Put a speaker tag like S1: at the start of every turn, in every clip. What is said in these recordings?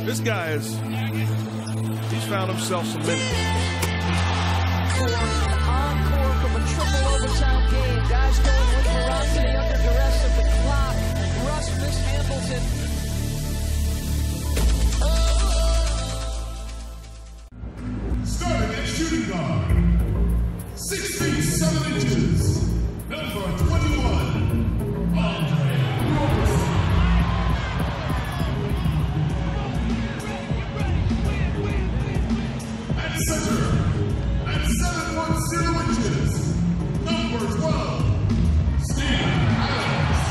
S1: This guy he's found himself some minutes.
S2: Encore from a triple overtime game. Guys going with ferocity under duress of the clock. Russ mishandles it.
S3: Starting at shooting guard, 6 feet 7 inches, number 21, Andre. At center, at 7 foot 0 inches, number 12, Steve Adams.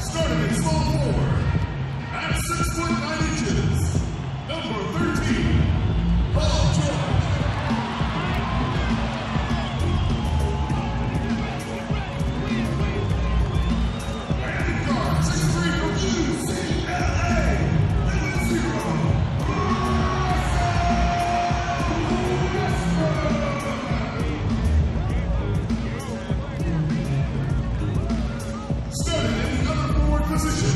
S3: Starting at small forward, at 6 foot 9 inches, number 13, Paul George. And guard 6'3" from U.C.L.A. Level 0. Starting in the other forward position,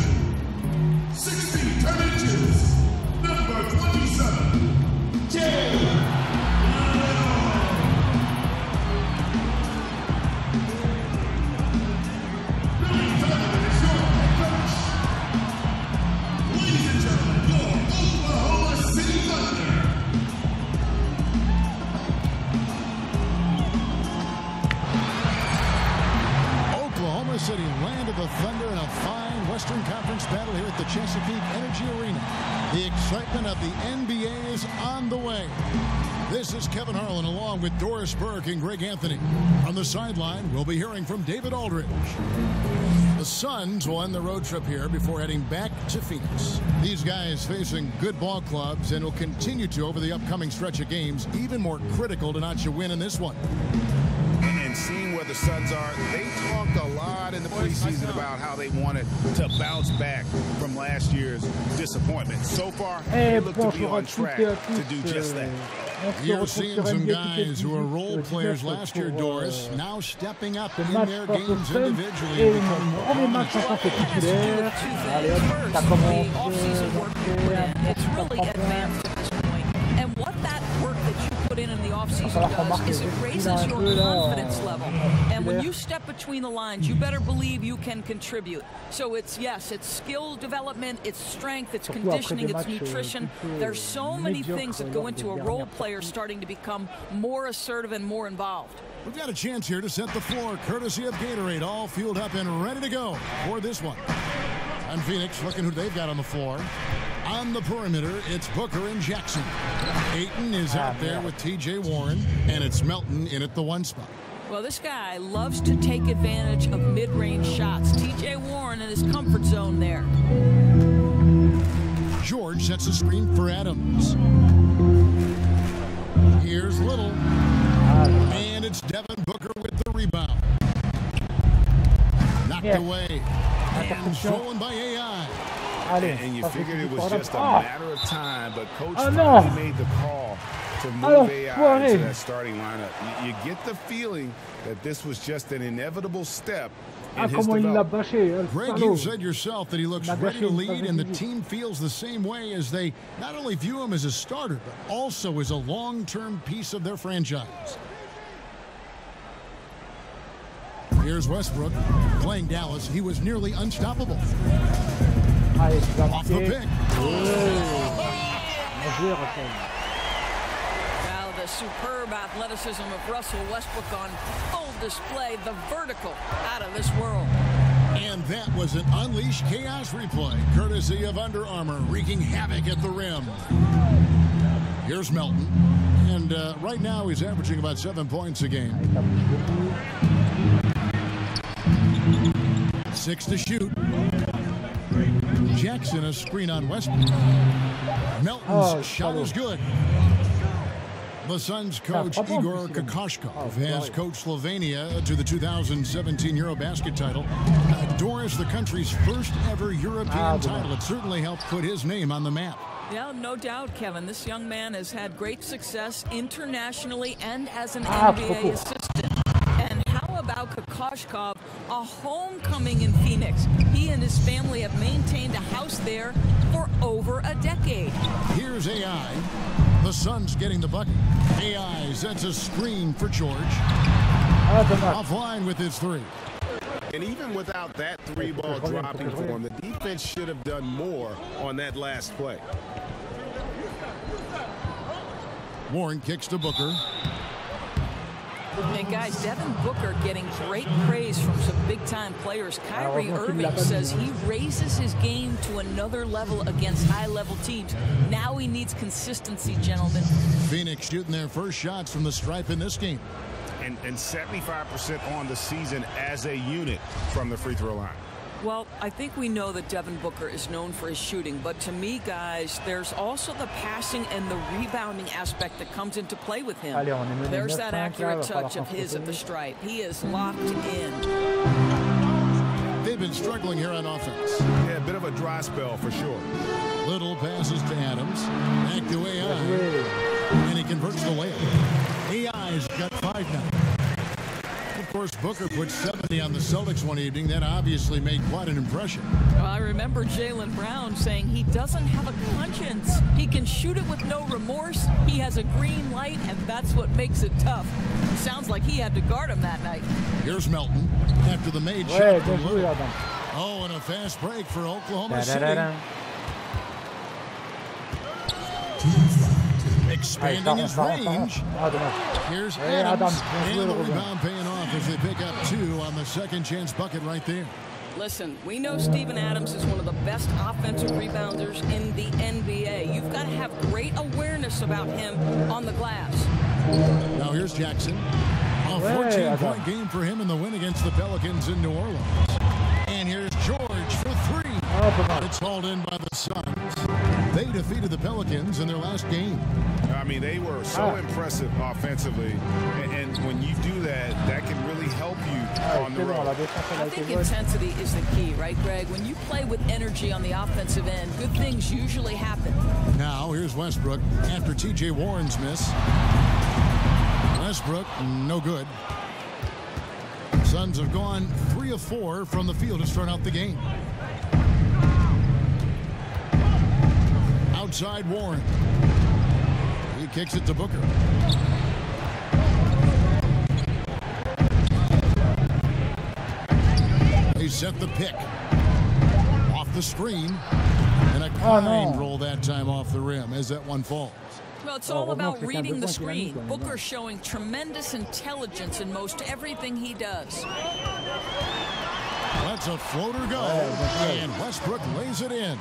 S3: 6 feet 10 inches, number 27, J.L.A. Billy Donovan is your head coach. Ladies and gentlemen, your Oklahoma City Thunder.
S4: Oklahoma City landed the Thunder in a fine Western Conference battle here at the Chesapeake Energy Arena. The excitement of the NBA is on the way. This is Kevin Harlan along with Doris Burke and Greg Anthony. On the sideline, we'll be hearing from David Aldridge. The Suns will end the road trip here before heading back to Phoenix. These guys facing good ball clubs and will continue to over the upcoming stretch of games, even more critical to notch a win in this one.
S5: And seeing where the Suns are, they talked a lot in the preseason about how they wanted to bounce back from last year's disappointment. So far, they look to be on track to do just that.
S4: You're seeing some guys who were role players last year, Doris, now stepping up in their games individually and becoming more prominent.
S2: It's really advanced at this point. And what that work that you put in the offseason does is it raises your confidence level. And when you step between the lines, you better believe you can contribute. So it's skill development, it's strength, it's conditioning, it's nutrition. There's so many things that go into a role player starting to become more assertive and more involved.
S4: We've got a chance here to set the floor, courtesy of Gatorade, all fueled up and ready to go for this one. And Phoenix, looking who they've got on the floor. On the perimeter, it's Booker and Jackson. Ayton is out there with T.J. Warren, and it's Melton in at the 1 spot.
S2: Well, this guy loves to take advantage of mid-range shots. T.J. Warren in his comfort zone there.
S4: George sets a screen for Adams. Here's Little. And it's Devin Booker with the rebound. Knocked away. And stolen by AI.
S5: And you figured it was just a matter of time, but Coach finally made the call to move AI into that starting lineup. You get the feeling that this was just an inevitable step in his development.
S4: Greg, you said yourself that he looks ready to lead, and the team feels the same way as they not only view him as a starter, but also as a long-term piece of their franchise. Here's Westbrook playing Dallas. He was nearly unstoppable. Off the pick.
S2: Now the superb athleticism of Russell Westbrook on full display. The vertical out of this world.
S4: And that was an Unleash Chaos replay, courtesy of Under Armour, wreaking havoc at the rim. Here's Melton. And right now he's averaging about 7 points a game. 6 to shoot. Jackson a screen on Westbrook. Melton's shot is good. The Suns coach Igor Kokoshkov has coached Slovenia to the 2017 Eurobasket title. Doris, the country's first ever European title. It certainly helped put his name on the map.
S2: Yeah, no doubt, Kevin. This young man has had great success internationally and as an NBA assistant. And how about Kokoshkov a homecoming in Phoenix. He and his family have maintained a house there for over a decade.
S4: Here's A.I. The Suns getting the bucket. A.I. sets a screen for George. Offline with his three.
S5: And even without that three ball dropping for him, the defense should have done more on that last play.
S4: Warren kicks to Booker.
S2: And guys, Devin Booker getting great praise from some big-time players. Kyrie Irving says he raises his game to another level against high-level teams. Now he needs consistency, gentlemen.
S4: Phoenix shooting their first shots from the stripe in this game.
S5: And 75% on the season as a unit from the free throw line.
S2: Well, I think we know that Devin Booker is known for his shooting, but to me, guys, there's also the passing and the rebounding aspect that comes into play with him. There's that accurate touch of his at the stripe. He is locked in.
S4: They've been struggling here on offense.
S5: Yeah, a bit of a dry spell for sure.
S4: Little passes to Adams. Back to A.I. And he converts the layup. A.I.'s got 5 now. Of course, Booker put 70 on the Celtics one evening. That obviously made quite an impression.
S2: Well, I remember Jaylen Brown saying he doesn't have a conscience. He can shoot it with no remorse. He has a green light, and that's what makes it tough. Sounds like he had to guard him that night.
S4: Here's Melton after the made shot from Lillard. Oh, and a fast break for Oklahoma City. Expanding his range. Here's Adams. And the rebound paying off as they pick up 2 on the second chance bucket right there.
S2: Listen, we know Steven Adams is one of the best offensive rebounders in the NBA. You've got to have great awareness about him on the glass.
S4: Now here's Jackson. A 14-point game for him in the win against the Pelicans in New Orleans. And here's George for 3. It's hauled in by the Suns. They defeated the Pelicans in their last game.
S5: I mean, they were so impressive offensively, and when you do that, that can really help you on the road.
S2: I think intensity is the key, right, Greg? When you play with energy on the offensive end, good things usually happen.
S4: Now, here's Westbrook after T.J. Warren's miss. Westbrook, no good. Suns have gone 3 of 4 from the field to start out the game. Outside Warren. He kicks it to Booker. They set the pick. Off the screen. And a kind roll that time off the rim as that one falls.
S2: Well, it's all about reading the screen. Booker showing tremendous intelligence in most everything he does.
S4: Let's a floater go. And Westbrook lays it in.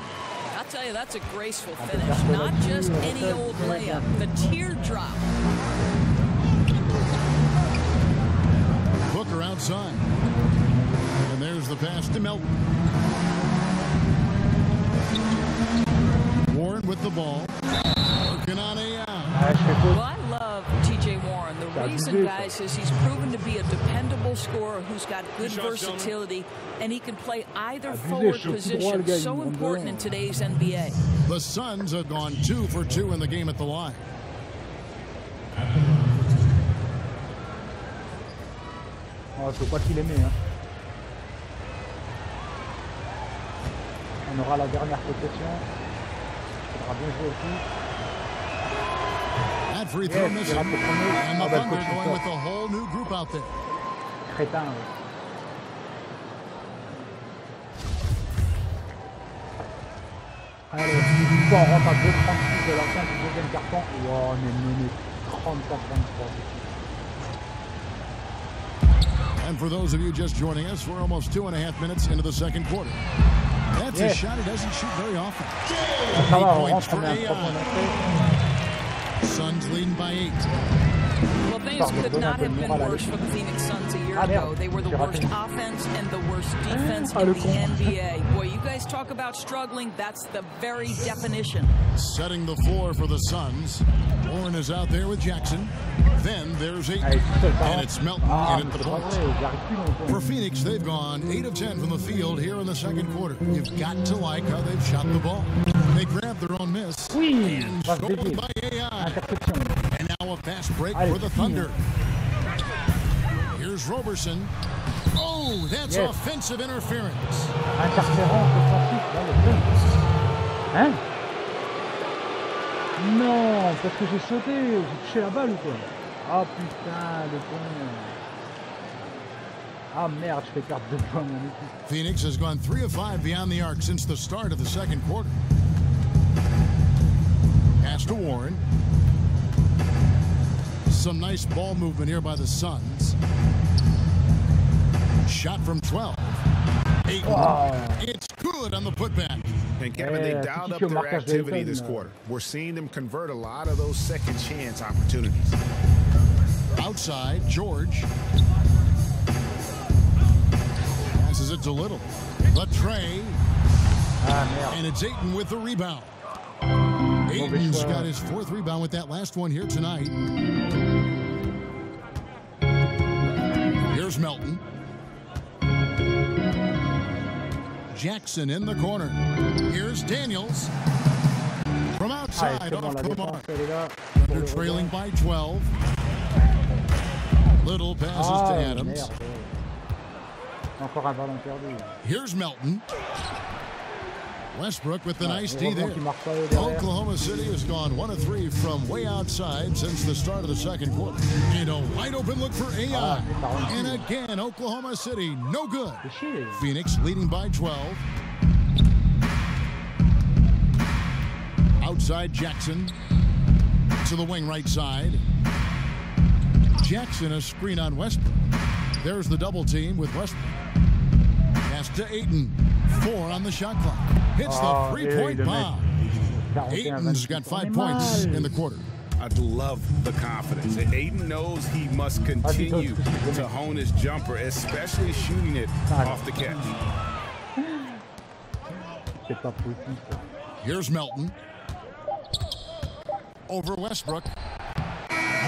S2: I'll tell you, that's a graceful finish. Not just any old layup. The teardrop.
S4: Booker outside. And there's the pass to Melton. Warren with the ball. Working on A.I.
S2: Well, I love T.J. Warren. The reason, guys, is he's proven to be a dependable scorer who's got good versatility, and he can play either forward position. So important in today's NBA.
S4: The Suns have gone 2 for 2 in the game at the line.
S6: Oh, faut pas qu'il aime, hein. On aura la dernière possession. Il faudra bien jouer aussi.
S4: That free throw missing. And the Thunder going with a whole new group out there.
S6: Crétin, Allez, une fois on rentre à 2,36 de la fin du deuxième carton. Wow, on est mené 34-23.
S4: And for those of you just joining us, we're almost 2.5 minutes into the second quarter. That's a shot he doesn't shoot very often. 8 points for A.I. Suns leading by 8.
S2: Well, things could not have been worse for the Phoenix Suns a year ago. They were the worst offense and the worst defense in the NBA. Boy, you guys talk about struggling. That's the very definition.
S4: Setting the floor for the Suns. Warren is out there with Jackson. Then there's 8. And it's Melton in at the point. For Phoenix, they've gone 8 of 10 from the field here in the second quarter. You've got to like how they've shot the ball. They grabbed their own miss. And scored by A.I. And now a fast break for the Thunder. Here's Roberson. Oh, that's offensive interference.
S6: Interférence offensive, là, le fun. Hein? Non, parce que j'ai sauté, j'ai touché la balle ou quoi? Ah putain, le con. Ah merde, je fais perdre 2 points à mon équipe.
S4: Phoenix has gone 3 of 5 beyond the arc since the start of the second quarter. Pass to Warren. Some nice ball movement here by the Suns. Shot from 12. 8. Oh. It's good on the putback.
S5: And Kevin, they dialed up their activity this quarter. We're seeing them convert a lot of those second chance opportunities.
S4: Outside, George. Passes it to Little. The tray. And it's Ayton with the rebound. Ayton's got his 4th rebound with that last one here tonight. Here's Melton. Jackson in the corner. Here's Daniels. From outside, off the mark. Thunder trailing by 12. Little passes to Adams.
S6: Encore un ballon perdu.
S4: Here's Melton. Westbrook with the nice D there. Oklahoma City has gone 1 of 3 from way outside since the start of the second quarter. And a wide open look for AI. And again, Oklahoma City, no good. Phoenix leading by 12. Outside Jackson. To the wing right side. Jackson a screen on Westbrook. There's the double team with Westbrook. Pass to Ayton. 4 on the shot clock. Hits the 3-point bomb. Ayton's got 5 points in the quarter.
S5: I love the confidence. Ayton knows he must continue to hone his jumper, especially shooting it off the catch.
S4: Here's Melton. Over Westbrook.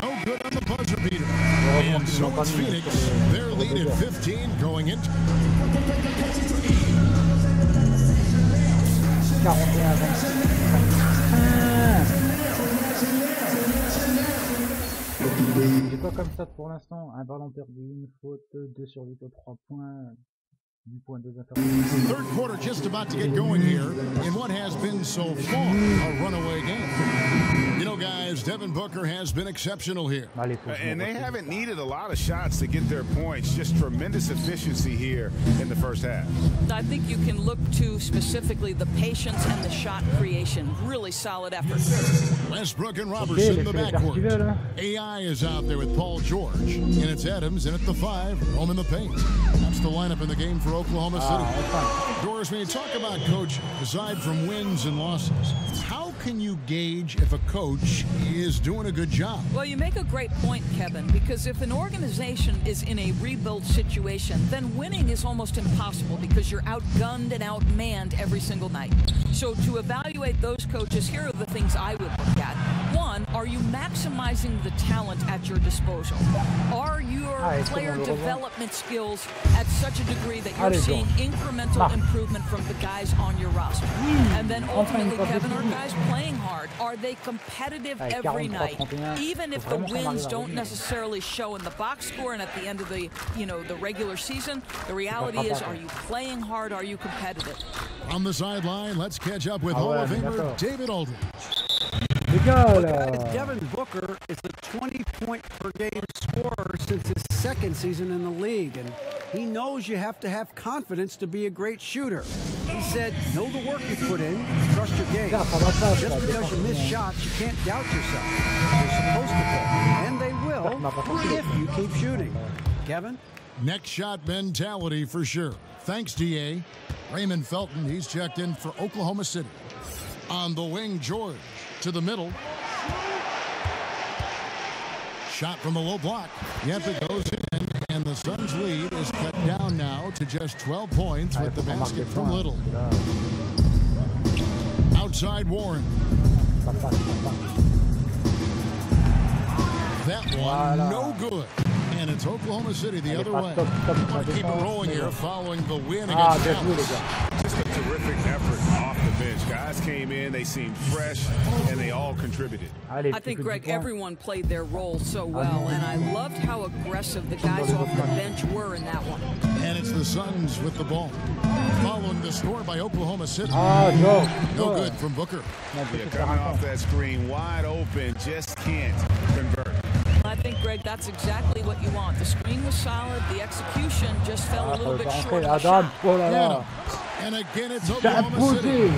S4: No good on the buzzer beater. And so it's Phoenix. Their lead at 15 going into...
S6: 41-26. J'ai pas comme ça pour l'instant. Un ballon perdu, une faute, 2 sur 8 aux 3 points.
S4: Third quarter just about to get going here in what has been so far a runaway game. You know, guys, Devin Booker has been exceptional here.
S5: And they haven't needed a lot of shots to get their points. Just tremendous efficiency here in the first half.
S2: I think you can look to specifically the patience and the shot creation. Really solid effort.
S4: Westbrook and Robertson in the backcourt. AI is out there with Paul George. And it's Adams in at the 5, Rome in the paint. That's the lineup in the game for Oklahoma City. Doris, when you talk about coaching, aside from wins and losses, how can you gauge if a coach is doing a good job?
S2: Well, you make a great point, Kevin, because if an organization is in a rebuild situation, then winning is almost impossible because you're outgunned and outmanned every single night. So to evaluate those coaches, here are the things I would look at. One, are you maximizing the talent at your disposal? Are your player development skills at such a degree that you're seeing incremental improvement from the guys on your roster? And then ultimately, Kevin, are guys playing hard? Are they competitive every night? Even if the wins don't necessarily show in the box score and at the end of the, the regular season, the reality is, are you playing hard? Are you competitive?
S4: On the sideline, let's catch up with Hall of Famer David Aldridge.
S7: Devin Booker is a 20-point-per-game scorer since his second season in the league, and he knows you have to have confidence to be a great shooter. He said, know the work you put in, trust your game. Just because you miss shots, you can't doubt yourself. You're supposed to play, and they will if you keep shooting. Kevin?
S4: Next shot mentality for sure. Thanks, D.A. Raymond Felton, he's checked in for Oklahoma City. On the wing, George to the middle. Shot from the low block. Yep, it goes in, and the Suns' lead is cut down now to just 12 points with the basket from Little. Outside Warren. That one, no good. And it's Oklahoma City the other way. Keep it rolling here following the win against Dallas.
S5: Just a terrific effort off the bench. Guys came in, they seemed fresh, and they all contributed.
S2: I think, Greg, everyone played their role so well, and I loved how aggressive the guys off the bench were in that one.
S4: And it's the Suns with the ball. Following the score by Oklahoma City. No good from Booker.
S5: Yeah, coming off that screen, wide open, just can't convert.
S2: I think, Greg, that's exactly what you want. The screen was solid. The execution just fell a little bit short of the shot.
S4: And again, it's Oklahoma City.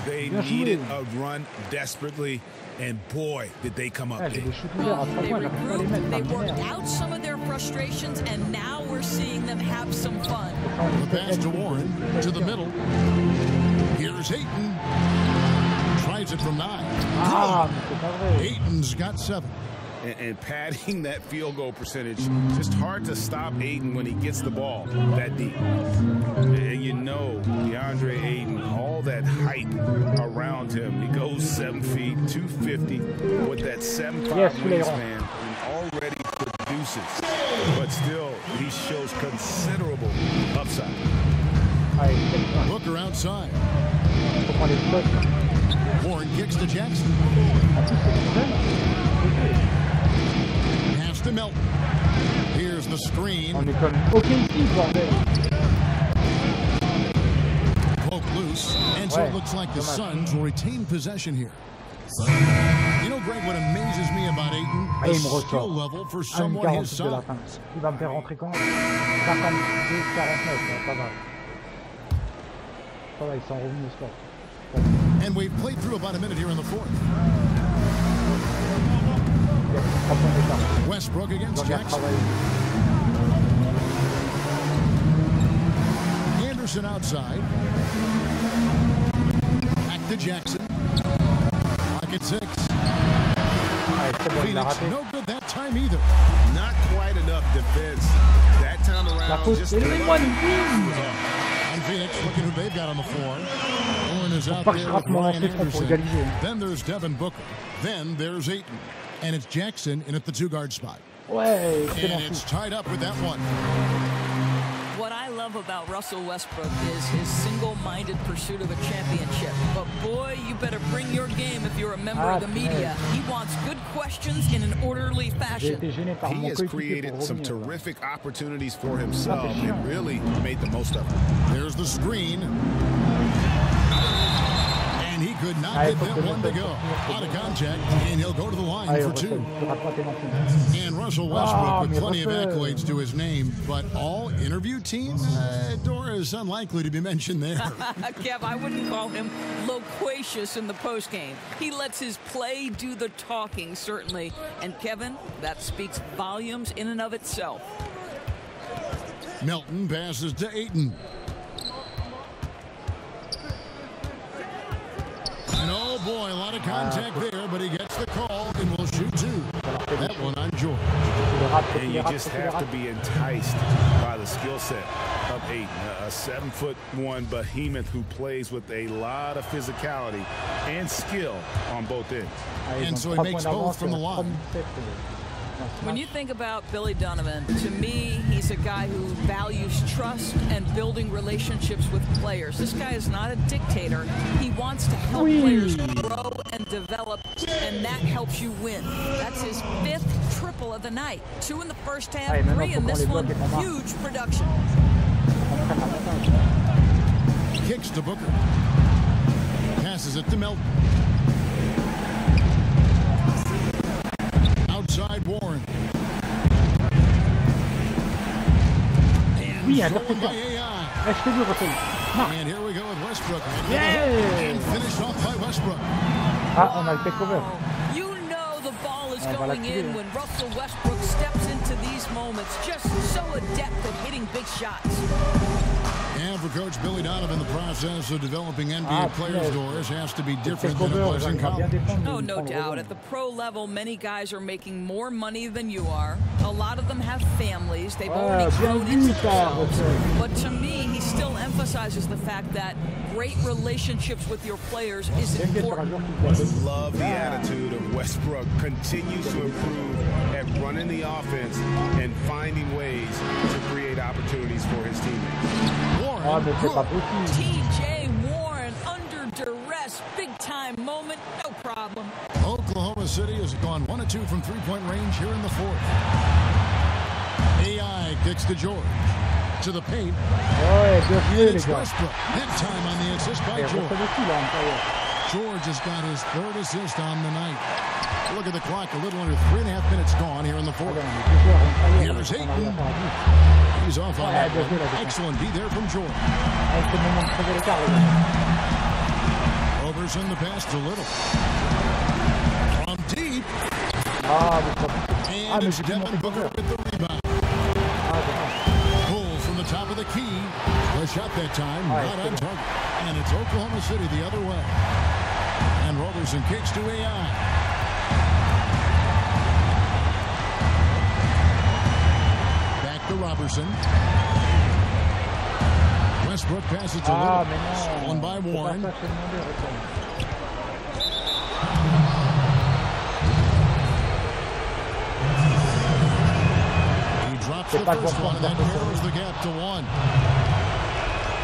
S5: They needed a run desperately, and boy, did they come up big.
S2: Well, they regrouped, they worked out some of their frustrations, and now we're seeing them have some fun.
S4: The pass to Warren, to the middle. Here's Ayton. Tries it from 9. Ayton's got 7.
S5: And padding that field goal percentage, just hard to stop Ayton when he gets the ball that deep. And you know, DeAndre Ayton, all that hype around him. He goes 7 feet, 250 with that 7'5" wingspan and already produces. But still, he shows considerable upside.
S4: Booker outside. Warren kicks to Jackson. Pass to Melton. Here's the screen. Poke loose, and so it looks like the Suns will retain possession here. You know, Greg, what amazes me about Ayton, the skill level for someone his size.
S6: Il va me faire rentrer quand 52, 49, pas mal. Ça va, ils sont revenus au score.
S4: And we've played through about a minute here in the fourth. Westbrook against Jackson. Anderson outside. Back to Jackson. Pocket 6. Phoenix, no good that time either.
S5: Not quite enough defense. That time around, just
S4: and Phoenix looking who they've got on the floor. Warren is out there with Ryan Anderson. Then there's Devin Booker. Then there's Ayton. And it's Jackson in at the 2-guard spot. And it's tied up with that one.
S2: What I love about Russell Westbrook is his single-minded pursuit of a championship. But boy, you better bring your game if you're a member of the media. He wants good questions in an orderly fashion.
S5: He has created some terrific opportunities for himself and really made the most of it.
S4: There's the screen. And he could not get that one to go. Out of contact, and he'll go to the line for 2. And Russell Westbrook with plenty of accolades to his name, but all interview teams, Dora is unlikely to be mentioned there.
S2: Kev, I wouldn't call him loquacious in the postgame. He lets his play do the talking, certainly. And Kevin, that speaks volumes in and of itself.
S4: Melton passes to Ayton. And oh boy, a lot of contact there, but he gets the call and will shoot 2. That one on George.
S5: And you just have to be enticed by the skill set of Ayton, a 7'1" behemoth who plays with a lot of physicality and skill on both ends.
S4: And so he makes both from the line.
S2: When you think about Billy Donovan, to me, he's a guy who values trust and building relationships with players. This guy is not a dictator. He wants to help players grow and develop, and that helps you win. That's his 5th triple of the night. 2 in the first half, 3 in this one. Huge production.
S4: Kicks to Booker. Passes it to Melton. Outside Warren. And and here we go with Westbrook. And finished off by Westbrook.
S6: On a le takeover.
S2: You know the ball is going in when Russell Westbrook steps into these moments. Just so adept at hitting big shots.
S4: And for Coach Billy Donovan, the process of developing NBA players' doors has to be different than it was in college.
S2: Oh, no doubt. At the pro level, many guys are making more money than you are. A lot of them have families. They've already grown into themselves. But to me, he still emphasizes the fact that great relationships with your players is important.
S5: I love the attitude of Westbrook. Continues to improve at running the offense and finding ways to create opportunities for his teammates.
S2: T.J. Warren under duress, big-time moment, no problem.
S4: Oklahoma City has gone 1 of 2 from three-point range here in the fourth. AI kicks to George. To the paint. It's Westbrook. Big time on the assist by George. George has got his third assist on the night. Look at the clock. A little under 3.5 minutes gone here in the fourth. Here's Hayden. He's off on that one. Excellent D there from George. Roberson the pass to Little. From deep. And it's Devin Booker with the rebound. Pulls from the top of the key. The shot that time, not on target. And it's Oklahoma City the other way. And Roberson kicks to AI. Back to Roberson. Westbrook passes to Little. Stolen by Warren. He drops the first one and then narrows the gap to 1.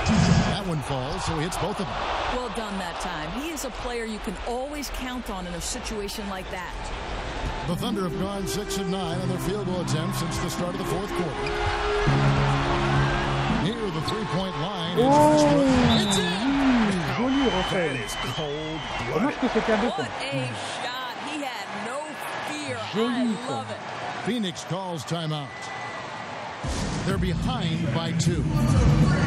S4: That one falls, so he hits both of them.
S2: Well done that time. He is a player you can always count on in a situation like that.
S4: The Thunder have gone 6 of 9 on their field goal attempts since the start of the fourth quarter. Near the three-point line. It's in!
S5: That is cold-blooded.
S2: What a shot. He had no fear. I love it.
S4: Phoenix calls timeout. They're behind by 2.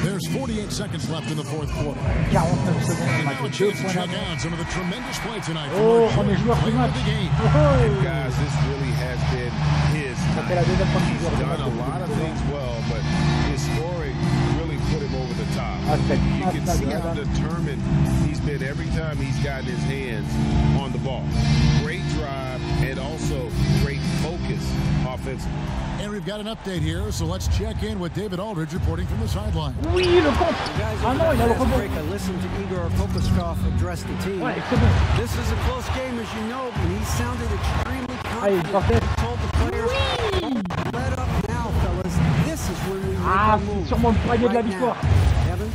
S4: There's 48 seconds left in the fourth quarter. And now a chance to check out some of the tremendous play tonight from our player of the game.
S5: And guys, this really has been his night. He's done a lot of things well, but his scoring really put him over the top. You can see how determined he's been every time he's gotten his hands on the ball. Great drive and also great focus offensively.
S4: And we've got an update here, so let's check in with David Aldridge reporting from the sideline.
S7: Guys, break. I listened to Igor Kokoskov address the team. This is a close game, as you know, and he sounded extremely confident. He told the players, "Don't let up now, fellas. This is when we make a move right now." Kevin?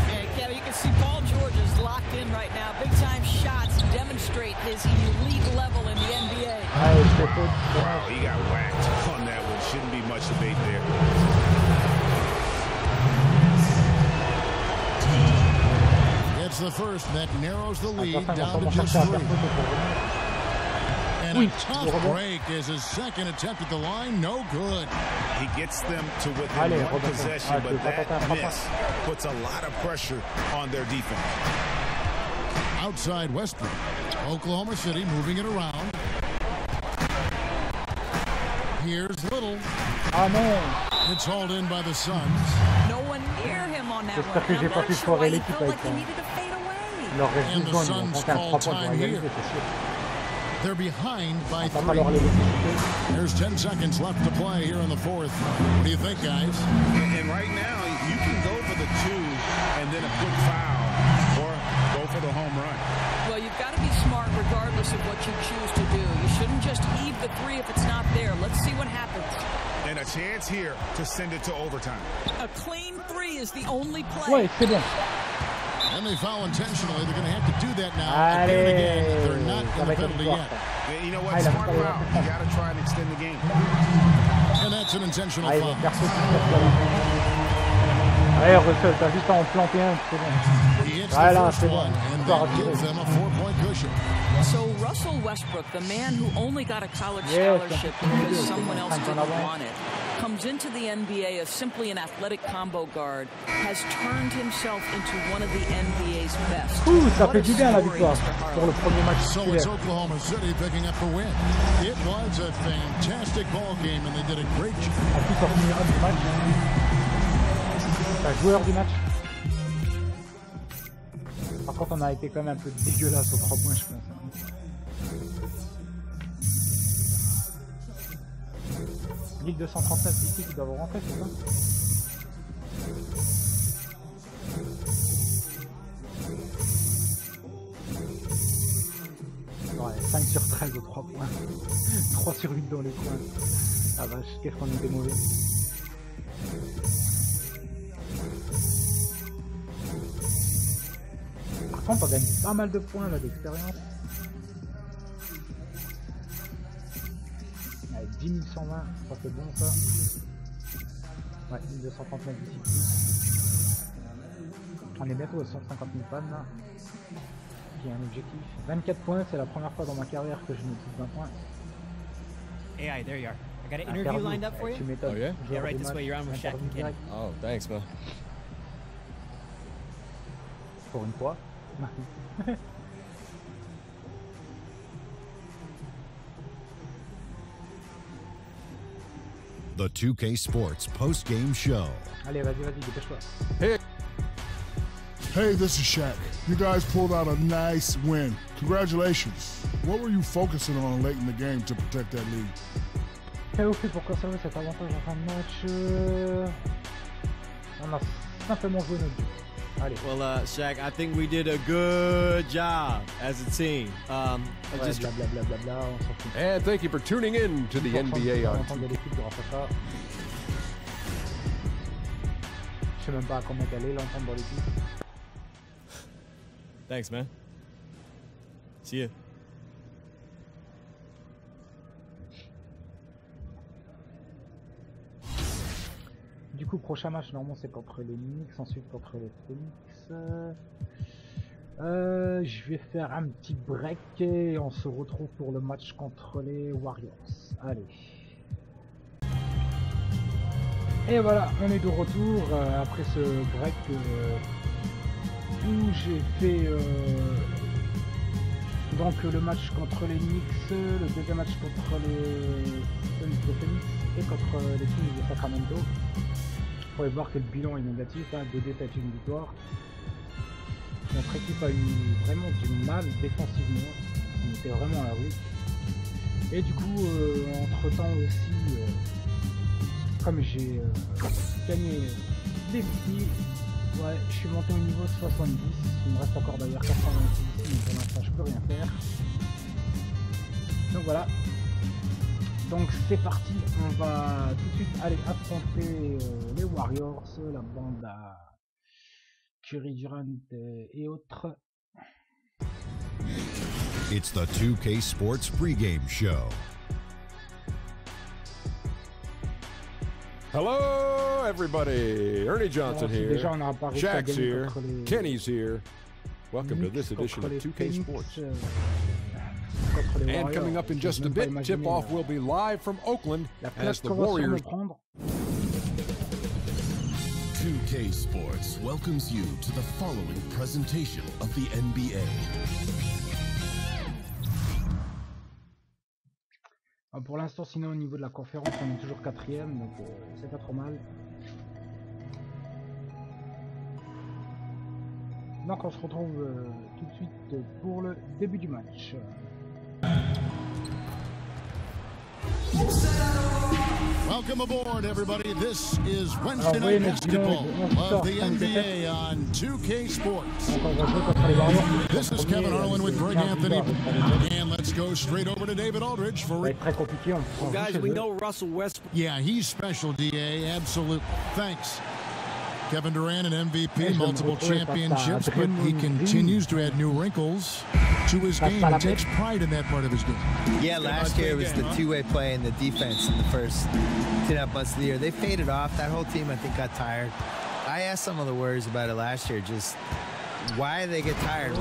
S2: Yeah, Kevin, you can see Paul George is locked in right now. Big-time shots demonstrate his elite level in the NBA.
S5: Wow, he got whacked on that one. Shouldn't be much debate there.
S4: It's the first that narrows the lead down to just 3. And a tough break is his second attempt at the line. No good.
S5: He gets them to within 1 possession, but that miss puts a lot of pressure on their defense.
S4: Outside Westbrook. Oklahoma City moving it around. Here's Little. It's hauled in by the Suns.
S2: No one near him on that one. I'm not sure why he felt like he needed to fade away.
S4: And the Suns call time here. They're behind by 3. There's 10 seconds left to play here in the fourth. What do you think, guys?
S5: And right now, you can go for the 2 and then a quick foul or go for the home run.
S2: Well, you've got to be smart regardless of what you choose to do. You shouldn't just heave the 3 if it's not there. Let's see what happens.
S5: And a chance here to send it to overtime.
S2: A clean 3 is the only play.
S4: And they foul intentionally. They're going to have to do that now. Again, they're not in the penalty yet.
S5: Yeah, you know what? Smart foul. You got to try and extend the game.
S4: And that's an intentional foul.
S6: T'as juste à en planter un, c'est bon.
S4: Voilà, c'est bon. And that gives them a 4-point cushion.
S2: So Russell Westbrook, the man who only got a college scholarship because someone else didn't want it, comes into the NBA as simply an athletic combo guard, has turned himself into one of the NBA's best.
S6: Ça fait du bien la victoire pour le premier match
S4: So it's Oklahoma City picking up the win. It was a fantastic ball game and they did a great job.
S6: En plus, on finira du match. Joueur du match. contre, on a été quand même un peu dégueulasse aux 3 points, je pense. Hein. 1239 d'ici qui doivent rentrer, c'est ça? Ouais, 5 sur 13 aux 3 points. 3 sur 8 dans les coins. Ah vache, qu'est-ce qu'on était mauvais. Par contre, on gagne pas mal de points là d'expérience. 10 120, ça c'est bon ça. Ouais, 1239 d'ici plus. On est bientôt à 150 000 fans là. Il y a un objectif. 24 points, c'est la première fois dans ma carrière que je mets plus de 20 points.
S8: AI, there you are. I got an interview lined up for you.
S6: Oh
S8: yeah? Yeah, right this way. You're on with Shaq and Kenny.
S9: Oh, thanks, man.
S6: Pour une fois.
S10: The 2K Sports post-game show.
S6: Allez, vas-y, dépêche-toi.
S3: Hey, this is Shaq. You guys pulled out a nice win. Congratulations. What were you focusing on late in the game to protect that lead?
S6: KO fait pour conserver cet avantage en fin de match. On a simplement joué notre jeu. Allez.
S9: Well, Shaq, I think we did a good job as a team.
S6: Ouais, blablabla, on s'en fout.
S11: And thank you for tuning in to the NBA on.
S6: Je sais même pas à combien elle est l'entente dans l'équipe.
S9: Thanks, man. See ya.
S6: Du coup, prochain match, normalement, c'est contre les Knicks, ensuite contre les Phoenix. Je vais faire un petit break et on se retrouve pour le match contre les Warriors. Allez. Et voilà, on est de retour après ce break où j'ai fait donc le match contre les Knicks, le deuxième match contre les Phoenix et contre les Kings de Sacramento. Vous pouvez voir que le bilan est négatif, hein, 2 défaites, 1 victoire. Notre équipe a eu vraiment du mal défensivement, on était vraiment à la rue. Et du coup, entre temps aussi, comme j'ai gagné des petits, ouais, je suis monté au niveau 70, il me reste encore d'ailleurs 86 ici, mais pour l'instant je peux rien faire. Donc voilà. Donc c'est parti, on va tout de suite aller affronter les Warriors, la bande à Curry, Durant et autres.
S10: It's the 2K Sports pregame show.
S11: Hello, everybody. Ernie Johnson here. Shaq's here. Kenny's here. Welcome to this edition of 2K Sports. And coming up in just a bit, tip-off will be live from Oakland as the Warriors.
S10: 2K Sports welcomes you to the following presentation of the NBA.
S6: Pour l'instant, sinon au niveau de la conférence, on est toujours 4ème, donc c'est pas trop mal. Donc on se retrouve tout de suite pour le début du match.
S4: Welcome aboard, everybody. This is Wednesday Night Basketball of the NBA on 2K Sports. This is Kevin Harlan with Greg Anthony. And let's go straight over to David Aldridge for...
S7: Well, guys, we know Russell Westbrook.
S4: Yeah, he's special, DA. Absolutely. Thanks. Kevin Durant, an MVP, multiple championships, but he continues to add new wrinkles to his game and takes pride in that part of his game.
S12: Yeah, last year was the two-way play and the defense in the first 2.5 months of the year. They faded off. That whole team, I think, got tired. I asked some of the Warriors about it last year, just why they get tired.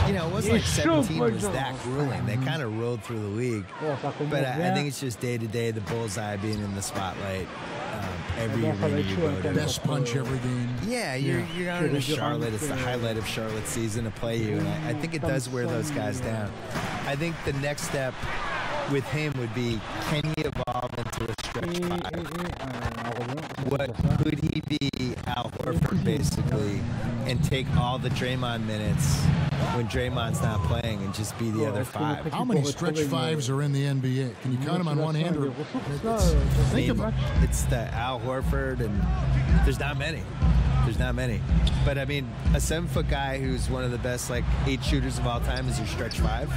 S12: You know, it wasn't like 17 was that grueling. They kind of rolled through the league. But I think it's just day-to-day, the bullseye being in the spotlight. Every arena you go to.
S4: Best punch every game.
S12: Yeah, you're on to Charlotte. It's the highlight of Charlotte's season to play you. And I think it does wear those guys down. I think the next step with him would be, can he evolve into a stretch 5? Could he be Al Horford basically and take all the Draymond minutes when Draymond's not playing and just be the other 5.
S4: How many stretch 5s are in the NBA? Can you count them on one hand? Or
S12: it's the Al Horford, and there's not many. There's not many. But, I mean, a 7-foot guy who's one of the best, 8 shooters of all time is your stretch 5.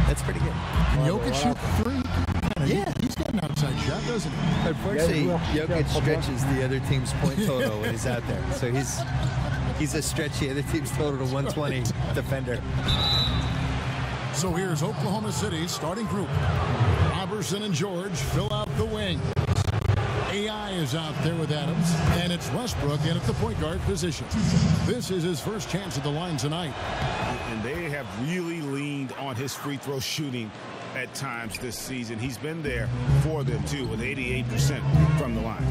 S12: That's pretty good.
S4: Can Jokic shoot 3?
S12: Yeah.
S4: He's got an outside shot, doesn't he?
S12: Unfortunately, Jokic stretches the other team's point total when he's out there. So he's a stretch the other team's total to 120 defender.
S4: So here's Oklahoma City's starting group. Robertson and George fill out the wing. AI is out there with Adams, and it's Westbrook in at the point guard position. This is his first chance at the line tonight.
S5: And they have really leaned on his free throw shooting at times this season. He's been there for them, too, with 88% from the line.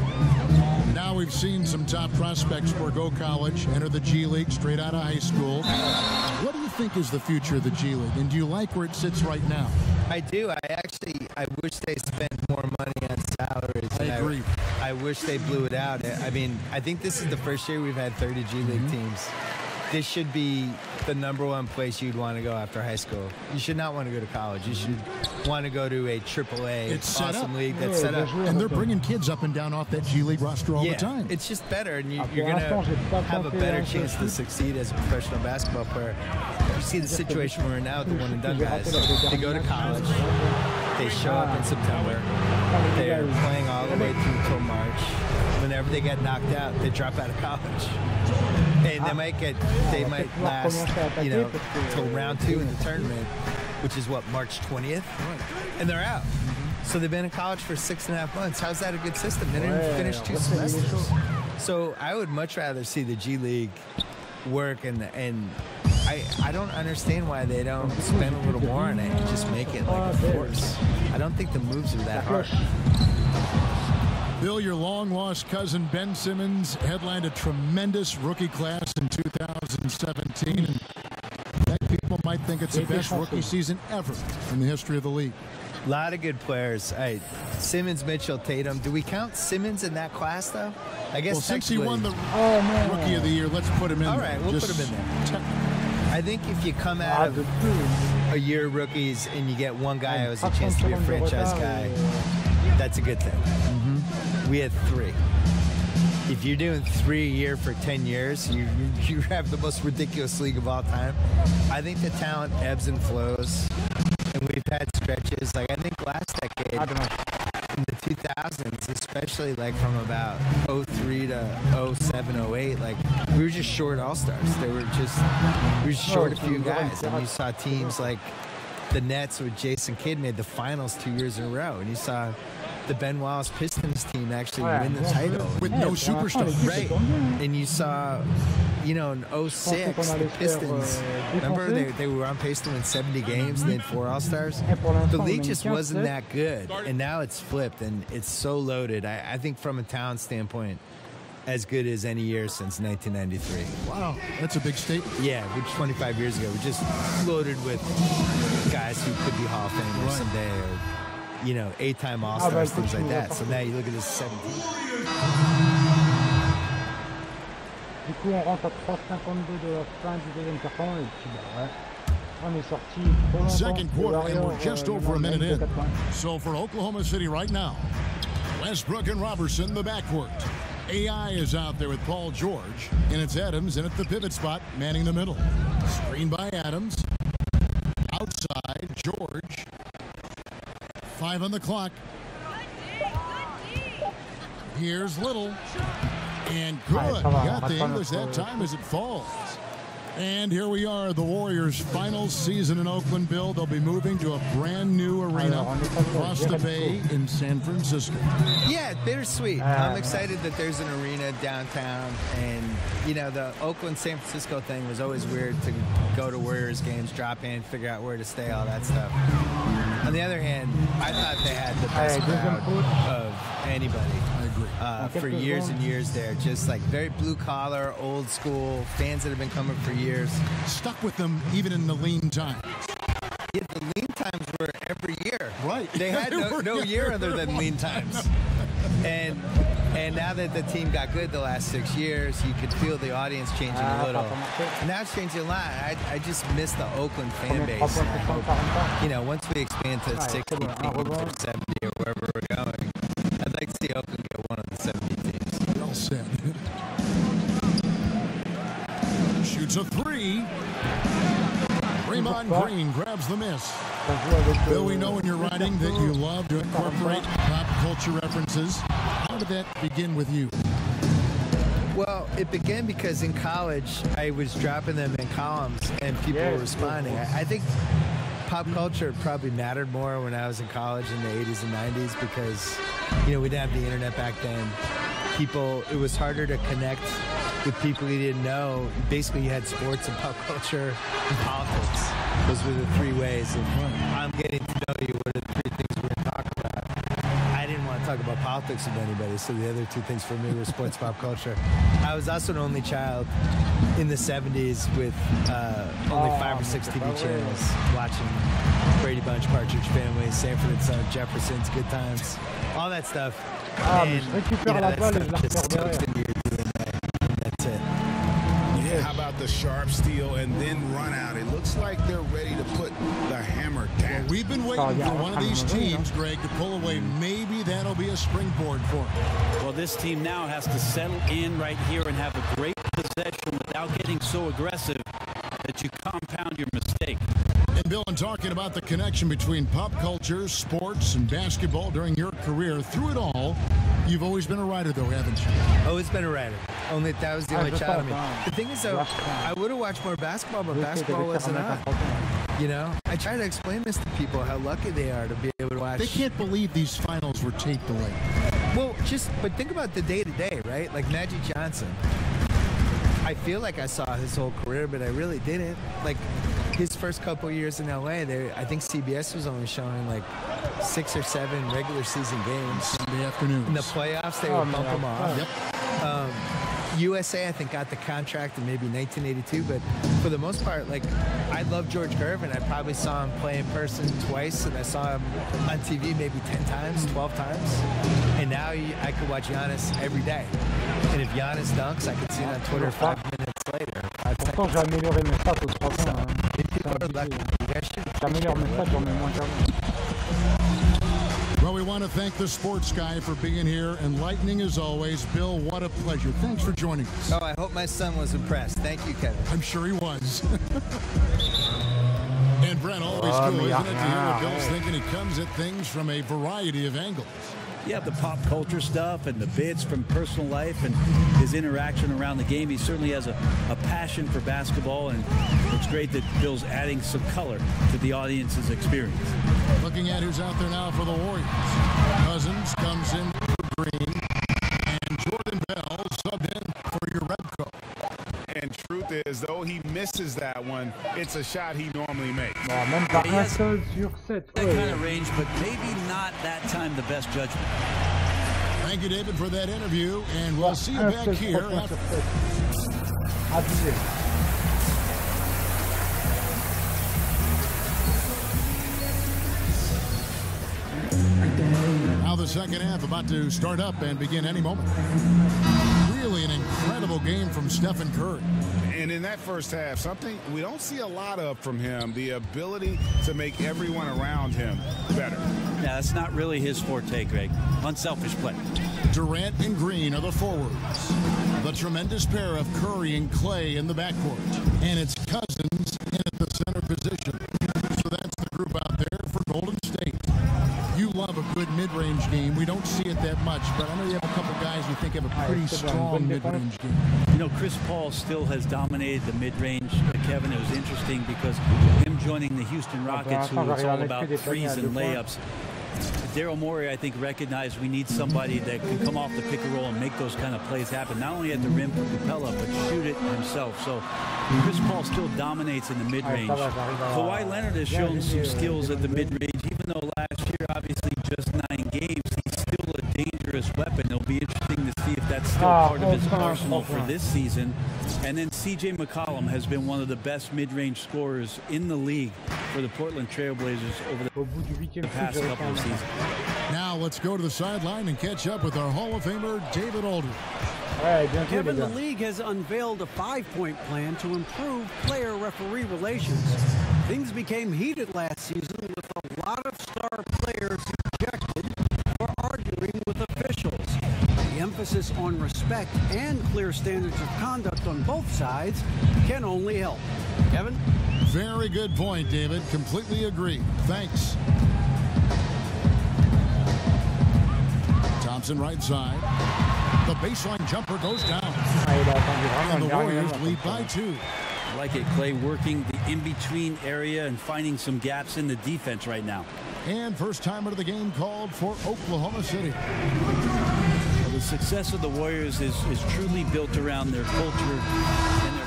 S4: Now we've seen some top prospects forgo college, enter the G League straight out of high school. What do you think is the future of the G League, and do you like where it sits right now?
S12: I do. I wish they spent more money on salaries.
S4: I agree.
S12: I wish they blew it out. I mean, I think this is the first year we've had 30 G League teams. This should be the #1 place you'd want to go after high school. You should not want to go to college. You should want to go to a AAA awesome league that's set up.
S4: And they're bringing kids up and down off that G League roster all the time.
S12: It's just better, and you're going to have a better chance to succeed as a professional basketball player. You see the situation we're in now with the one-and-done guys. They go to college. They show up in September. They're playing all the way through till March. Whenever they get knocked out, they drop out of college. And they might last, till round 2 in the tournament, which is what, March 20th? And they're out. So they've been in college for 6.5 months. How's that a good system? They didn't even finish 2 semesters. So I would much rather see the G League work, and I don't understand why they don't spend a little more on it and just make it like a force. I don't think the moves are that hard.
S4: Bill, your long-lost cousin Ben Simmons headlined a tremendous rookie class in 2017, and that people might think it's the best rookie season ever in the history of the league.
S12: A lot of good players. Simmons, Mitchell, Tatum. Do we count Simmons in that class, though? I guess.
S4: Well, since he won the Rookie of the Year, let's put him in.
S12: All right, we'll put him in there. I think if you come out of a year of rookies and you get one guy who has a chance to be a franchise guy, that's a good thing. We had 3. If you're doing 3 a year for 10 years, you have the most ridiculous league of all time. I think the talent ebbs and flows, and we've had stretches. I think last decade, in the 2000s, especially from about 03 to 07, 08, we were just short all-stars. We were just short a few guys, and you saw teams like the Nets with Jason Kidd made the finals 2 years in a row, and you saw the Ben Wallace Pistons team actually win the title
S4: with no superstars.
S12: Right. And you saw, in 06, the Pistons, remember they were on pace to win 70 games and they had 4 All-Stars? The league just wasn't that good, and now it's flipped, and it's so loaded. I think from a talent standpoint, as good as any year since 1993.
S4: Wow, that's a big statement.
S12: Yeah, which 25 years ago, we just loaded with guys who could be Hall of Famers someday, or 8-time All-Stars, things like that. So now you look at this 17.
S6: Du coup, on rentre à 3,52 de la fin du deuxième quart-temps, et puis on est sorti trop longtemps.
S4: Second quarter, and we're just over a minute in. So for Oklahoma City right now, Westbrook and Robertson, the backcourt. AI is out there with Paul George, and it's Adams in at the pivot spot, manning the middle. Screen by Adams. Outside, George. 5 on the clock. Here's Little. And good. Got the English that time as it falls. And here we are, the Warriors' final season in Oakland, Bill. They'll be moving to a brand new arena across the bay in San Francisco.
S12: Yeah, bittersweet. I'm excited that there's an arena downtown. And, the Oakland-San Francisco thing was always weird to go to Warriors games, drop in, figure out where to stay, all that stuff. On the other hand, I thought they had the best crowd of anybody.
S4: I agree.
S12: For years and years there. Just very blue-collar, old school, fans that have been coming for years.
S4: Stuck with them even in the lean times.
S12: Yeah, the lean times were every year.
S4: Right.
S12: They had no year other than lean times. And And now that the team got good the last 6 years, you could feel the audience changing a little. And now it's changing a lot. I just miss the Oakland fan base. And I hope, you know, once we expand to 60 teams or 70 or wherever we're going, I'd like to see Oakland get one of the 70 teams.
S4: Well said. Shoots a three. Raymond Green grabs the miss. Bill, we know in your writing that you love to incorporate pop culture references. How did that begin with you?
S12: Well, it began because in college, I was dropping them in columns and people were responding. I think pop culture probably mattered more when I was in college in the 80s and 90s because, you know, we didn't have the internet back then. It was harder to connect with people you didn't know. Basically, you had sports and pop culture and politics. Those were the three ways of I'm getting to know you. What are the three things we're going to talk about? I didn't want to talk about politics with anybody, so the other two things for me were sports, pop culture. I was also an only child in the 70s with only 5 or 6 TV channels watching Brady Bunch, Partridge Family, Sanford and Son, Jefferson's, Good Times, all that stuff. And, you know, that stuff just continued. That's it.
S5: Yeah, how about the sharp steel and then run out? It looks like they're ready to put the hammer down.
S4: Well, we've been waiting for one of these teams, Greg, to pull away. Maybe that'll be a springboard for them.
S13: Well, this team now has to settle in right here and have a great possession without getting so aggressive that you compound your mistake.
S4: And Bill, in talking about the connection between pop culture, sports, and basketball during your career, through it all, you've always been a writer, though, haven't you?
S12: Always been a writer. Only that was the only child of me. The thing is, though, I would have watched more basketball, but basketball wasn't on. You know, I try to explain this to people how lucky they are to be able to watch.
S4: They can't believe these finals were tape delayed.
S12: Well, but think about the day-to-day, right? Like Magic Johnson. I feel like I saw his whole career, but I really didn't. Like, his first couple years in L.A., I think CBS was only showing like 6 or 7 regular season games.
S4: Sunday afternoons.
S12: In the playoffs, they would bump them off.
S4: Yep.
S12: USA, I think, got the contract in maybe 1982, but for the most part, like, I love George Gervin. I probably saw him play in person twice, and I saw him on TV maybe 10 times, 12 times. And now I could watch Giannis every day. And if Giannis dunks, I could see it on Twitter 5 minutes later.
S6: Pourtant, j'ai amélioré mes stats aux 3 points. J'améliore mes stats, j'en mets moins qu'avant.
S4: Well, we want to thank the sports guy for being here. Enlightening as always. Bill, what a pleasure. Thanks for joining us.
S12: Oh, I hope my son was impressed. Thank you, Kevin.
S4: I'm sure he was. And Brent, always cool, isn't it, to hear what Bill's thinking? He comes at things from a variety of angles.
S13: Yeah, the pop culture stuff and the bits from personal life and his interaction around the game. He certainly has a passion for basketball, and it's great that Bill's adding some color to the audience's experience.
S4: Looking at who's out there now for the Warriors. Cousins comes in for Green, and Jordan Bell subbed in for your Rebco.
S5: And truth is, though he misses that one, it's a shot he normally makes.
S6: Même pas un seul sur 7.
S13: That kind of range, but maybe not that time the best judgment.
S4: Thank you, David, for that interview, and we'll see you back here. Now the second half about to start up and begin any moment. Really an incredible game from Stephen Curry.
S5: And in that first half, something we don't see a lot of from him, the ability to make everyone around him better.
S13: Yeah, that's not really his forte, Greg. Unselfish play.
S4: Durant and Green are the forwards. The tremendous pair of Curry and Clay in the backcourt. And it's Cousins in at the center position. So that's the group out there for Golden State. You love a good mid-range game. We don't see it that much, but I know you have a couple guys you think have a pretty strong mid-range game.
S13: You know, Chris Paul still has dominated the mid-range, Kevin. It was interesting because him joining the Houston Rockets, who it's all about threes and layups. Daryl Morey, I think, recognized we need somebody that can come off the pick and roll and make those kind of plays happen, not only at the rim for Capella, but shoot it himself. So Chris Paul still dominates in the mid-range. Kawhi Leonard has shown some skills at the mid-range, even though last year, obviously, just 9 games, he's still a dangerous weapon. It'll be interesting to see if that's still part of his arsenal for this season. And then C.J. McCollum has been one of the best mid-range scorers in the league for the Portland Trailblazers over the past couple of seasons.
S4: Now let's go to the sideline and catch up with our Hall of Famer, David Aldridge.
S7: Kevin, the league has unveiled a 5-point plan to improve player-referee relations. Things became heated last season with a lot of star players ejected for arguing with officials. The emphasis on respect and clear standards of conduct on both sides can only help. Kevin?
S4: Very good point, David. Completely agree. Thanks. Thompson right side. The baseline jumper goes down. And the Warriors lead by 2.
S13: I like it, Clay, working the in-between area and finding some gaps in the defense right now.
S4: And first timer of the game called for Oklahoma City.
S13: Well, the success of the Warriors is truly built around their culture and their...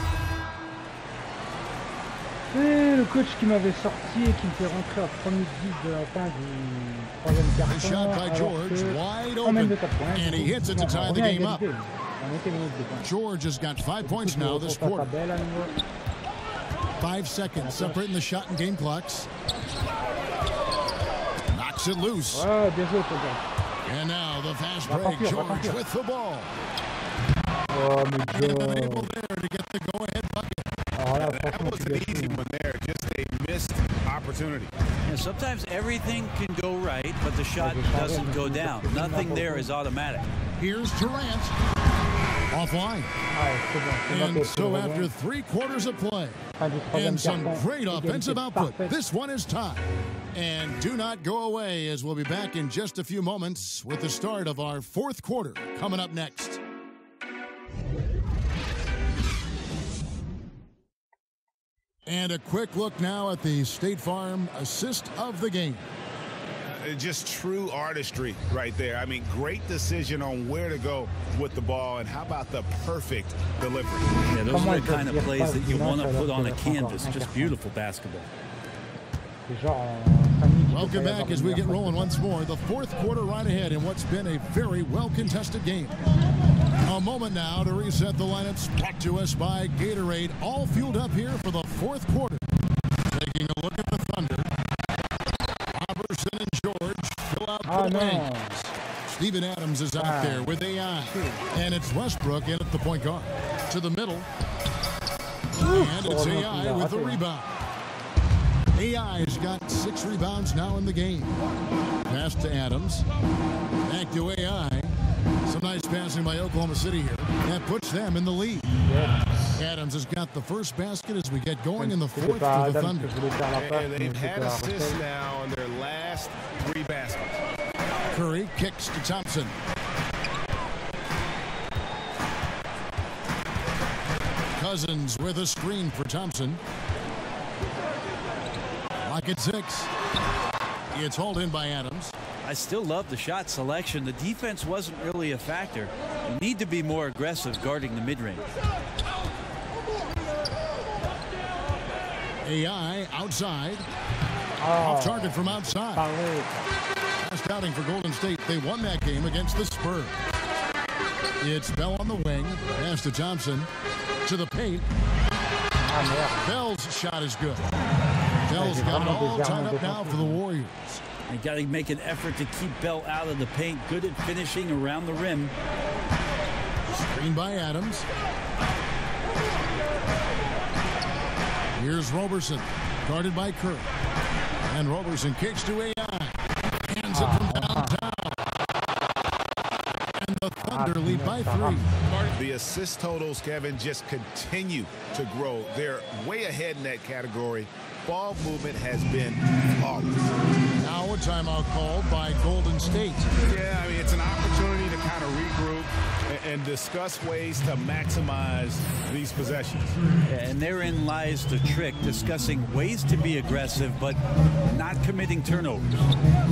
S6: C'est le coach qui m'avait sorti et qui me fait rentrer à 3 minutes 10 de la fin du 3e quart-temps.
S4: Shot by George, wide open, and he hits it to tie the game up. George has got 5 points now this quarter. 5 seconds separating the shot and game clocks. Knocks it loose. And now the fast break, George with the ball. And able there to get the go-ahead bucket.
S5: That was an easy one there, just a missed opportunity.
S13: And sometimes everything can go right, but the shot doesn't go down. Nothing there is automatic.
S4: Here's Durant. Offline. And so after 3 quarters of play and some great offensive output, this one is tied. And do not go away, as we'll be back in just a few moments with the start of our 4th quarter coming up next. And a quick look now at the State Farm assist of the game.
S5: Just true artistry right there. I mean, great decision on where to go with the ball, and how about the perfect delivery?
S13: Yeah, those are the kind of plays that you want to put on a canvas. Just beautiful basketball.
S4: Welcome back as we get rolling once more. The 4th quarter right ahead in what's been a very well-contested game. A moment now to reset the lineups, brought to us by Gatorade, all fueled up here for the 4th quarter. Taking a look at the Thunder. Robertson and George fill out the wings. Steven Adams is out there with AI. And it's Westbrook in at the point guard. To the middle. And it's AI with the rebound. AI's got 6 rebounds now in the game. Pass to Adams. Back to AI. Some nice passing by Oklahoma City here. That puts them in the lead. Adams has got the first basket as we get going in the 4th for the Thunder.
S5: And they've had assists now on their last 3 baskets.
S4: Curry kicks to Thompson. Cousins with a screen for Thompson. Lock at 6. It's hauled in by Adams.
S13: I still love the shot selection. The defense wasn't really a factor. You need to be more aggressive guarding the mid-range.
S4: AI outside. Off target from outside. Last outing for Golden State. They won that game against the Spurs. It's Bell on the wing. Pass to Thompson. To the paint. Bell's shot is good. Bell's got it all tied up now for the Warriors.
S13: You got to make an effort to keep Bell out of the paint. Good at finishing around the rim.
S4: Screen by Adams. Here's Robertson, guarded by Kerr. And Robertson kicks to AI. Hands it from downtown. And the Thunder lead by 3.
S5: The assist totals, Kevin, just continue to grow. They're way ahead in that category. Ball movement has been flawless.
S4: Now a timeout called by Golden State.
S5: Yeah, I mean, it's an opportunity to kind of regroup and discuss ways to maximize these possessions.
S13: Yeah, and therein lies the trick, discussing ways to be aggressive, but not committing turnovers.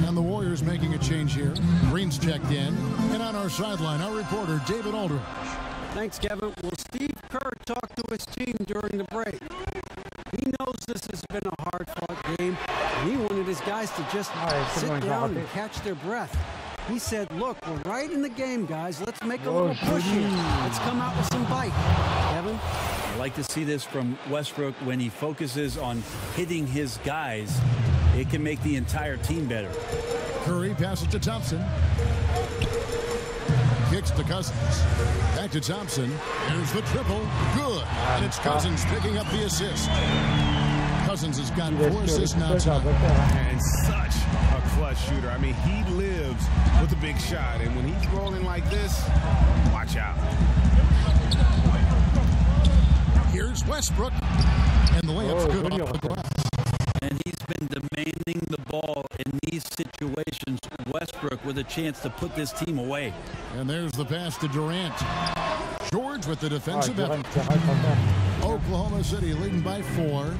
S4: And the Warriors making a change here. Green's checked in. And on our sideline, our reporter, David Aldridge.
S7: Thanks, Kevin. Well, Steve Kerr talked to his team during the break. He knows this has been a hard-fought game, and he wanted his guys to just sit down and catch their breath. He said, look, we're right in the game, guys. Let's make a little push here. Let's come out with some bite. Kevin?
S13: I Like to see this from Westbrook when he focuses on hitting his guys. It can make the entire team better.
S4: Curry passes to Thompson. Kicks to Cousins. Back to Thompson. Here's the triple. Good. And it's Cousins picking up the assist. Cousins has got 4 assists now tonight.
S5: And such a clutch shooter. I mean, he lives with a big shot. And when he's rolling like this, watch out.
S4: Here's Westbrook. And the layup's good off the glass.
S13: And he's been demanding the ball in these situations. Westbrook with a chance to put this team away.
S4: And there's the pass to Durant. George with the defensive effort. Oklahoma City leading by 4.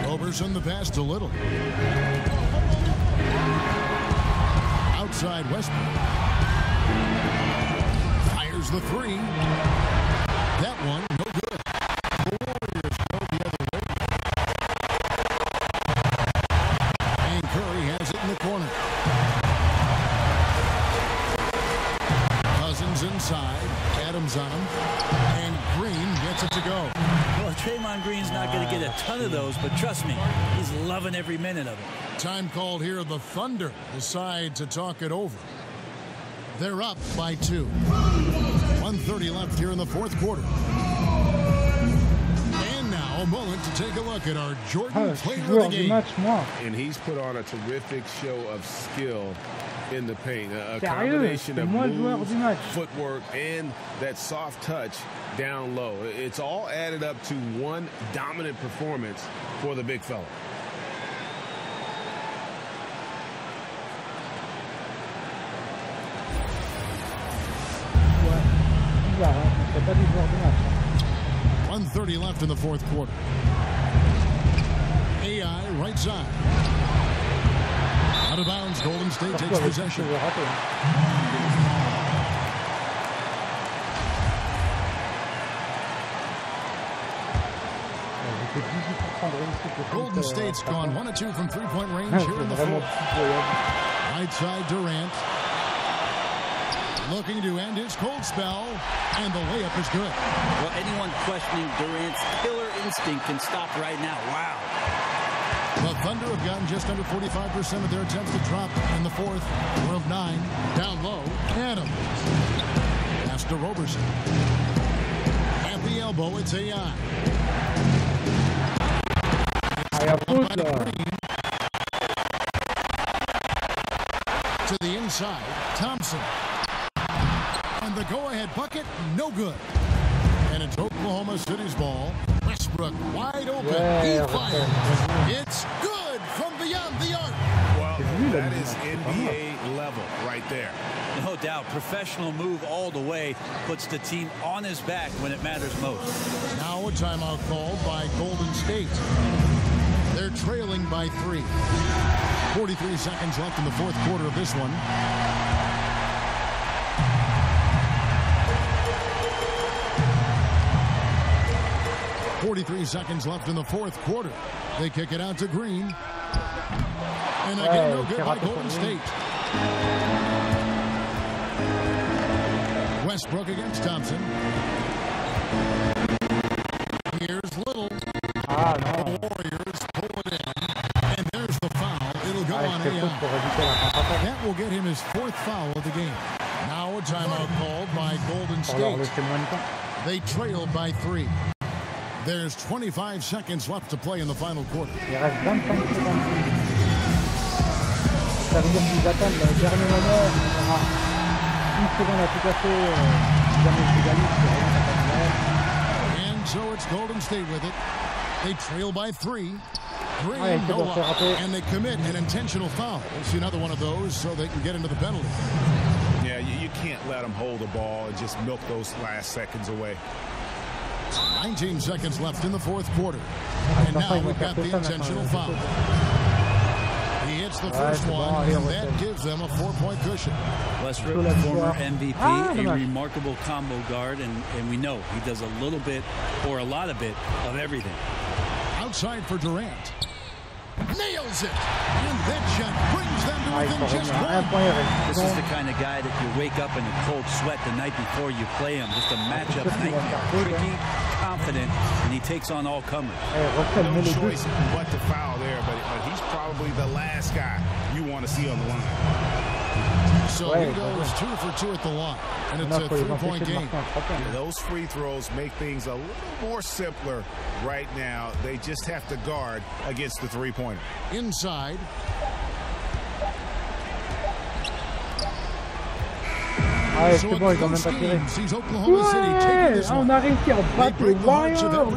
S4: Roberson the pass to Little. Outside Westbrook. Fires the 3. That one, no good. The Warriors go the other way. And Curry has it in the corner. Cousins inside. Adams on him. And Green gets it to go.
S13: Well, Draymond Green's not going to get a ton of those, but trust me, he's loving every minute of it.
S4: Time called here. The Thunder decide to talk it over. They're up by 2. 1:30 left here in the 4th quarter. And now a moment to take a look at our Jordan player of the game.
S5: And he's put on a terrific show of skill in the paint. A combination of moves, footwork, and that soft touch down low. It's all added up to one dominant performance for the big fella.
S6: C'est pas du joueur du match.
S4: 1:30 left in the 4th quarter. AI right side. Out of bounds. Golden State takes possession. Golden State's gone 1 of 2 from 3-point range here in the 4th. Right side Durant. Looking to end his cold spell, and the layup is good.
S13: Well, anyone questioning Durant's killer instinct can stop right now. Wow.
S4: The Thunder have gotten just under 45% of their attempts to drop in the 4th. 1 of 9. Down low. Adams. Pass to Roberson. At the elbow, it's AI. To the inside. Thompson. And the go-ahead bucket, no good. And it's Oklahoma City's ball. Westbrook wide open. He fires. It's good from beyond the arc.
S5: Well, that is NBA level right there.
S13: No doubt. Professional move all the way. Puts the team on his back when it matters most.
S4: Now a timeout called by Golden State. They're trailing by 3. 43 seconds left in the 4th quarter of this one. 43 seconds left in the 4th quarter. They kick it out to Green. And again, no good by Golden State. Westbrook against Thompson. Here's Little. The Warriors pull it in. And there's the foul. It'll go on AI. That will get him his 4th foul of the game. Now a timeout called by Golden State. They trail by 3. There's 25 seconds left to play in the final quarter.
S6: Il reste 25 secondes. Ça veut dire qu'ils attendent le dernier moment. Il y aura une seconde à tout à fait. Jamais ils égalisent.
S4: And so it's Golden State with it. They trail by 3. Green, no luck, and they commit an intentional foul. We'll see another one of those so they can get into the penalty.
S5: Yeah, you can't let them hold the ball and just milk those last seconds away.
S4: 19 seconds left in the 4th quarter. And now we've got the intentional foul. He hits the first one, and that gives them a 4-point cushion.
S13: Westbrook, former MVP, a remarkable combo guard, and we know he does a little bit or a lot of it of everything.
S4: Outside for Durant. Nails it! And that shot brings them to within just 1.
S13: This is the kind of guy that you wake up in a cold sweat the night before you play him. Just a matchup nightmare. Tricky, confident, and he takes on all comers.
S5: No choice but to foul there, but he's probably the last guy you want to see on the line.
S4: So he goes 2 for 2 at the line, and it's a 3-point game.
S5: Yeah, those free throws make things a little more simpler right now. They just have to guard against the three-pointer.
S4: Inside.
S6: Ah ouais, c'est bon, ils ont même pas tiré. Ouais, on a réussi à battre les Warriors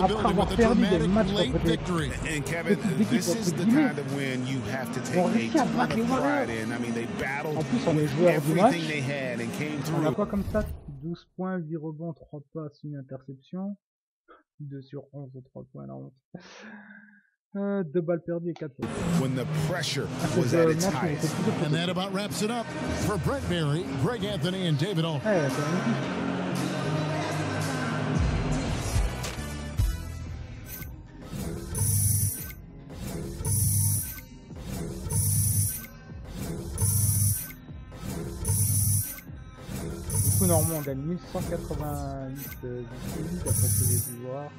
S6: après avoir perdu des matchs contre des équipes entre guillemets. On a réussi à battre les Warriors. En plus, on est joueurs du match. On a quoi comme ça? 12 points, 8 rebonds, 3 passes, 1 interception. 2 sur 11 de 3 points, la honte. 2 balles perdues et 4 points.
S5: When the pressure was at its highest.
S4: And that about wraps it up for Brett Berry, Greg Anthony, and David Olin.
S6: Du coup, normalement, on gagne 1188 victimes, d'après ce que j'ai pu voir.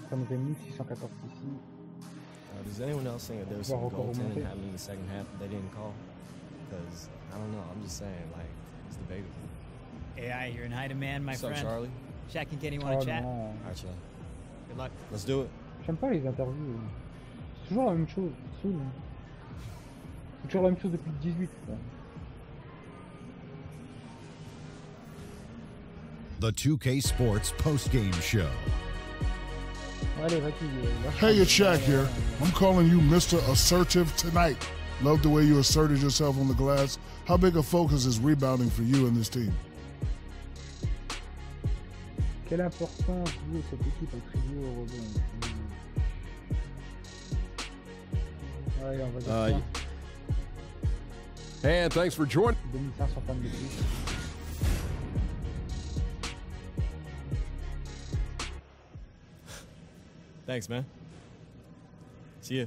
S6: Ça nous fait 1614 ici.
S14: Does anyone else think that there was some goaltending happening in the second half that they didn't call? Because, I don't know, I'm just saying, like, it's debatable.
S8: AI, you're in high demand, my friend.
S14: What's up, Charlie?
S8: Shaq and Kenny want to chat?
S14: All right, Charlie. Good luck. Let's do it.
S6: J'aime pas les interviews. C'est toujours la même chose. C'est toujours la même chose depuis le 18. Quoi.
S10: The 2K Sports post-game show.
S3: Hey, it's Shaq here. I'm calling you Mr. Assertive tonight. Love the way you asserted yourself on the glass. How big a focus is rebounding for you and this team?
S6: Quelle importance joue cette équipe attribuée au rebond? Ouais, on va dire
S11: And thanks for joining.
S6: 2500 fans de plus.
S14: Thanks, man. See ya.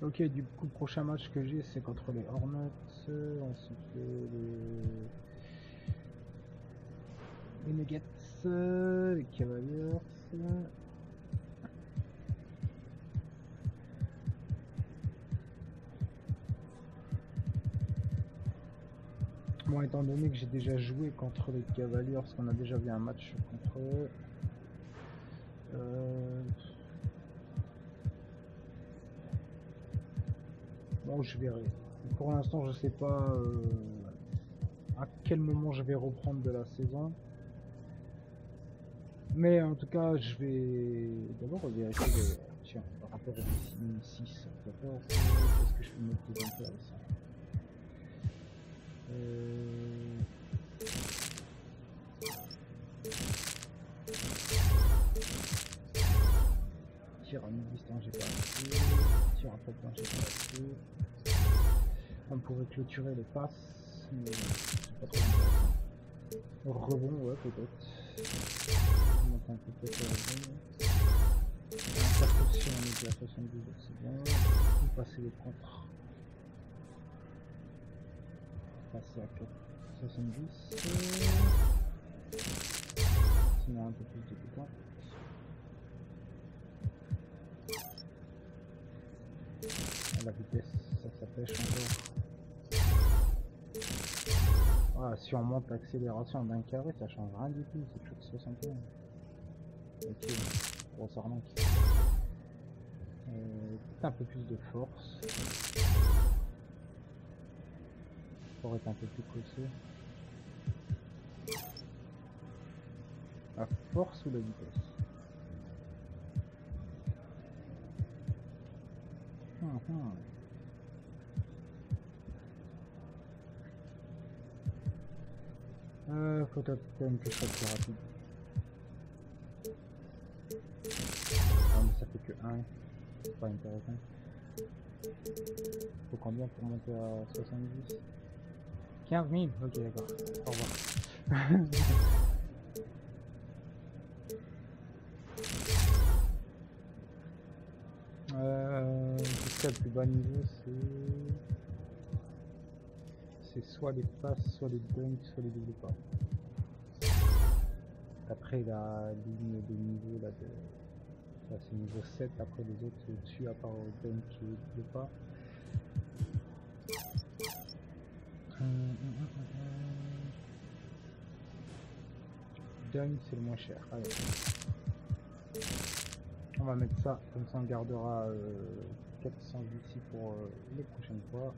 S6: Ok, du coup, le prochain match que j'ai, c'est contre les Hornets. Ensuite, les Nuggets, les Cavaliers. Bon, étant donné que j'ai déjà joué contre les Cavaliers, parce qu'on a déjà vu un match contre eux. Bon, je verrai. Pour l'instant, je sais pas à quel moment je vais reprendre de la saison. Mais en tout cas, je vais d'abord vérifier tiens, par rapport au 6, 14, qu'est-ce que je peux mettre plus intéressant. Tir à mi-distance, j'ai pas assez. Tir à 3 points, j'ai pas assez. On pourrait clôturer les passes, mais c'est pas trop intéressant. Rebond, ouais, peut-être. On monte un peu peut-être le rebond. Interception, on était à 72, c'est bien. On passer les contres. Passer à 70. Sinon un peu plus de temps. La vitesse, ça pêche encore. Ah, si on monte l'accélération d'un carré, ça change rien du tout, c'est toujours 61. Ok, grosse arnaque. Peut-être un peu plus de force. Pour être un peu plus corsé. La force ou la vitesse? Faut quand même que je sois plus rapide. Ah, mais ça fait que 1, c'est pas intéressant. Faut combien pour monter à 70? 15 000. Ok, d'accord. Au revoir. Jusqu'à le plus bas niveau, c'est soit les passes, soit les dunks, soit les doubles pas. Après la ligne de niveau là, là c'est niveau 7, après les autres au-dessus à part dunk et double pas. Dunk c'est le moins cher. Allez. On va mettre ça, comme ça on gardera 400 d'ici pour les prochaines fois.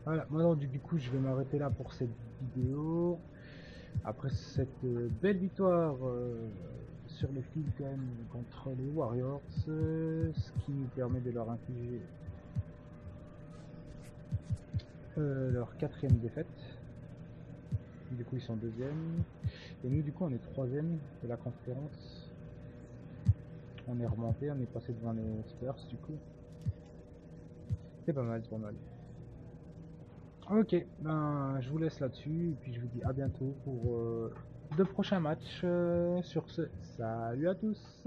S6: Voilà, moi du coup je vais m'arrêter là pour cette vidéo. Après cette belle victoire sur le field quand même contre les Warriors, ce qui nous permet de leur infliger leur 4e défaite. Du coup ils sont 2e. Et nous du coup on est 3e de la conférence. On est remonté, on est passé devant les Spurs du coup. C'est pas mal, c'est pas mal. Ok, ben je vous laisse là-dessus et puis je vous dis à bientôt pour de prochains matchs. Sur ce, salut à tous!